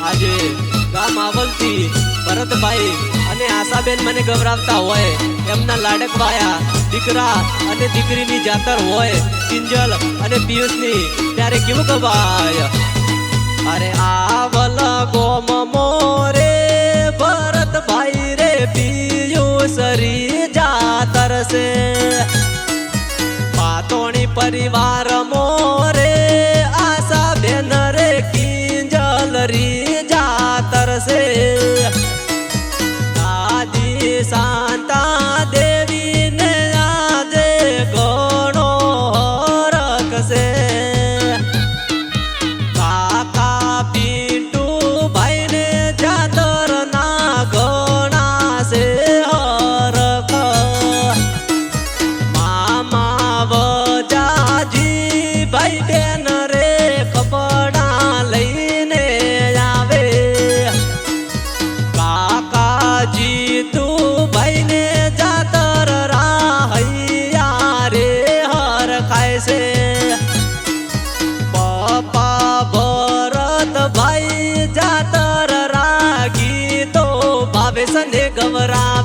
આજે ગામ આવલથી ભરતભાઈ અને આશાબેન મને ગવરાવતા હોય એમના લાડક વાયા દીકરા અને દીકરીની જાતર હોય કિંજલ અને પિયુષની ત્યારે કેવું ગવાય અરે આવલ ગોમ મોરે ભરતભાઈ રે પિયુષરી જાતર છે પાતોણી પરિવાર મોરે આશાબેન રે કિંજલ રી જાતર છે આદિ શાંતા દેવી ને આજે ઘણો હરખ છે કાકા પિન્ટુ ભાઈ ને જાતર ના ઘણા છે હરખ મામા વજાજી ભાઈ બેન રે કપડા લઈને આવે કાકાજી તું ભાઈ ને જાતર રાહૈયા રે હર ખાય છે પપ્પા ભરત ભાઈ જાતર રાગી તો ભાવે સંધે ગવરા